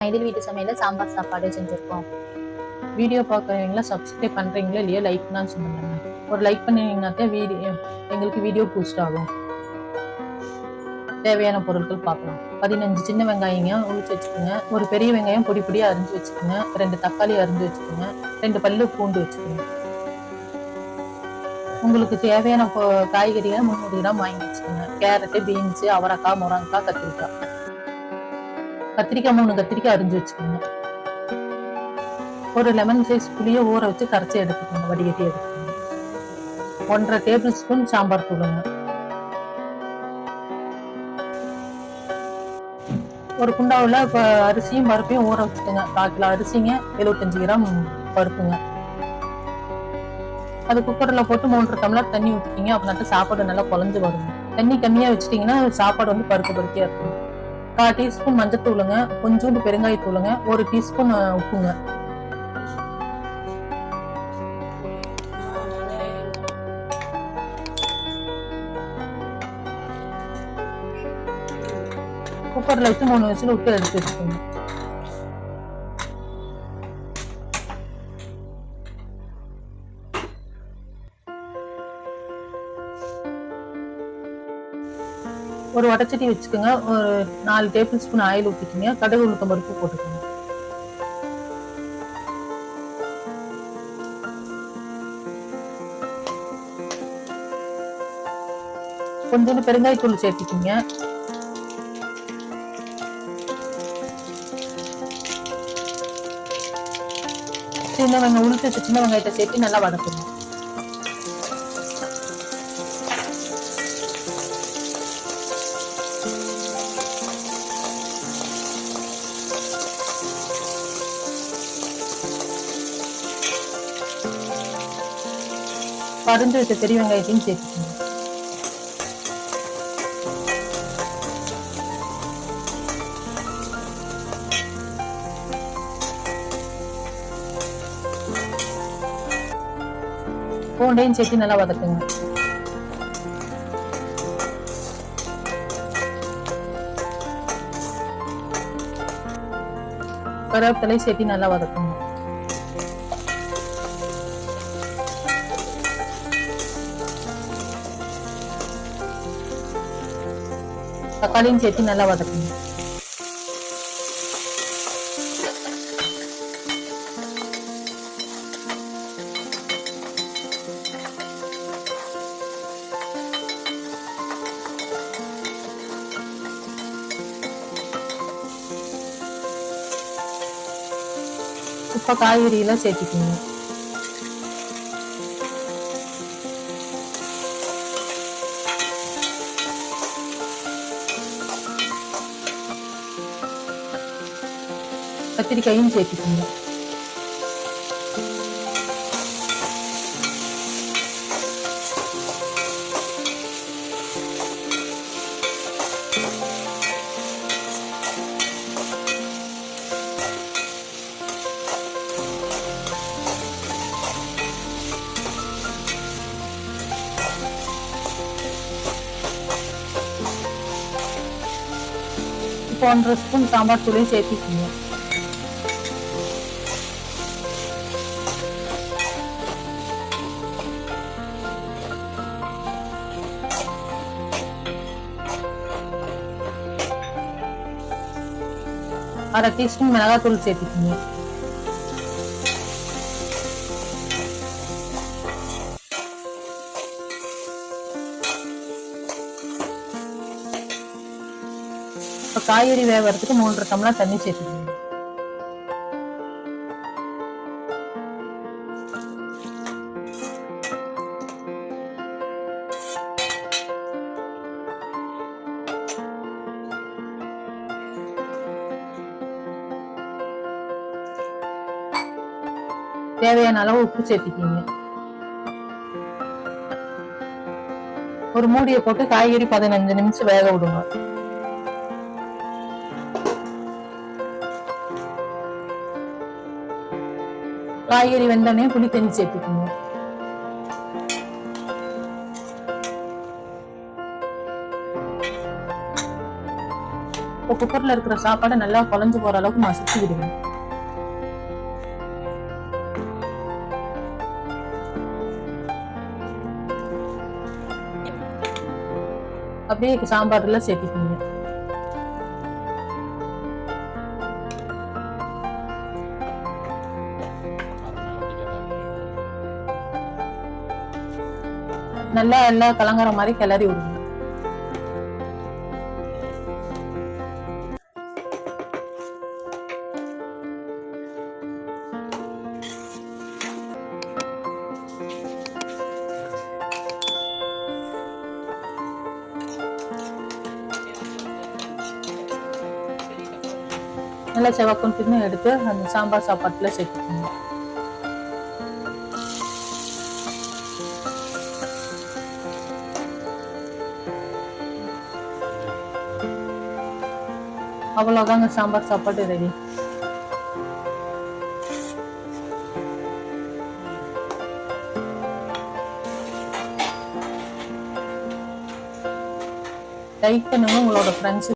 மைதிலி வீட்டு சமையல சாம்பார் சாப்பாடு செஞ்சிருக்கோம். வீடியோ பார்க்குறவங்களா சப்ஸ்கிரைப் பண்றீங்களா இல்லையா, லைக்னா சொல்லுங்க. ஒரு லைக் பண்ணீங்கன்னாக்கா எங்களுக்கு வீடியோ பூஸ்ட் ஆகும். தேவையான பொருட்கள் பார்க்கலாம். 15 சின்ன வெங்காயங்க உளிச்சு வச்சுக்கோங்க. ஒரு பெரிய வெங்காயம் பொடி பொடியா அரிஞ்சு வச்சுக்கோங்க. 2 தக்காளி அரிஞ்சு வச்சுக்கோங்க. 2 பல்லு பூண்டு வச்சுக்கோங்க. உங்களுக்கு தேவையான காய்கறிகளை 300 கிராம் வாங்கி வச்சுக்கோங்க. கேரட்டு, பீன்ஸ், அவரைக்காய், முருங்கைக்காய், கத்திரிக்காய். 3 கத்திரிக்காய் அரிஞ்சு வச்சுக்கோங்க. ஒரு லெமன் சைஸ் புளிய ஊற வச்சு கரைச்சி எடுத்துக்கோங்க, வடிகட்டி எடுத்துக்கோங்க. 1.5 டேபிள் ஸ்பூன் சாம்பார் தூளுங்க. ஒரு குண்டாவில் அரிசியும் பருப்பையும் ஊற வச்சுக்கோங்க. 1/4 கிலோ அரிசிங்க, 75 கிராம் பருப்புங்க. அது குக்கர்ல போட்டு 3 டம்ளர் தண்ணி ஊற்றிக்கிங்க. அப்படின்னாட்டு சாப்பாடு நல்லா குழஞ்சு வருங்க. தண்ணி கம்மியா வச்சுட்டீங்கன்னா சாப்பாடு வந்து பருப்பு பருத்தியா இருக்கும். 1/4 டீஸ்பூன் மஞ்சத்தூளுங்க, கொஞ்சோண்டு பெருங்காயத்தூளுங்க, 1 டீஸ்பூன் உப்புங்க. குக்கர்ல வச்சு 3 விசில் விட்டு எடுத்து வச்சுக்கோங்க. ஒரு வடச்சட்டி வச்சுக்கோங்க. ஒரு 4 டேபிள் ஸ்பூன் ஆயில் ஊற்றிக்கிங்க. கடுகு உளுத்தம் பருப்பு போட்டுக்கோங்க. கொஞ்சோண்டு பெருங்காயத்தூள் சேர்த்துக்கிங்க. உளிச்சு வச்ச சின்ன வெங்காயத்தை சேர்த்து நல்லா வதக்குங்க. பறிஞ்சு வச்ச பெரிய வெங்காயத்தையும் சேர்த்துக்கோங்க. பூண்டையும் சேர்த்து நல்லா வதக்குங்க. கருவேப்பிலை சேர்த்து நல்லா வதக்குங்க. தக்காளியும் சேர்த்து நல்லா வதக்குங்க. இப்ப காய்கறியெல்லாம் சேர்த்துக்கோங்க. கத்திரிக்காயும் சேர்த்துக்கோங்க. இப்போ 1 ஸ்பூன் சாம்பார் தூளையும் சேர்த்துக்கோங்க. அரை டீஸ்பூன் மிளகாத்தூள் சேர்த்துக்கோங்க. இப்ப காய்கறி வேகிறதுக்கு 3 டம்ளர் தண்ணி சேர்த்துக்கோங்க. தேவையான அளவு உப்பு சேர்த்துக்கீங்க. ஒரு மூடியை போட்டு காய்கறி 15 நிமிஷம் வேக விடுங்க. காய்கறி வெந்தோடனே புளி தண்ணி சேர்த்துக்கோங்க. இப்போ குக்கர்ல இருக்கிற சாப்பாடை நல்லா குழஞ்சு போற அளவுக்கு மசிச்சு விடுங்க. அப்படியே சாம்பார்ல சேர்த்திக்கீங்க. நல்லா எல்லாம் கலங்குற மாதிரி கிளறி விடுங்க. நல்லா செவக்குன்னு எடுத்து அந்த சாம்பார் சாப்பாட்டுல சேர்த்துக்கோங்க. அவ்வளவுதாங்க, சாம்பார் சாப்பாடு ரெடி. லைக் பண்ணுங்க, உங்களோட ஃப்ரெண்ட்ஸ்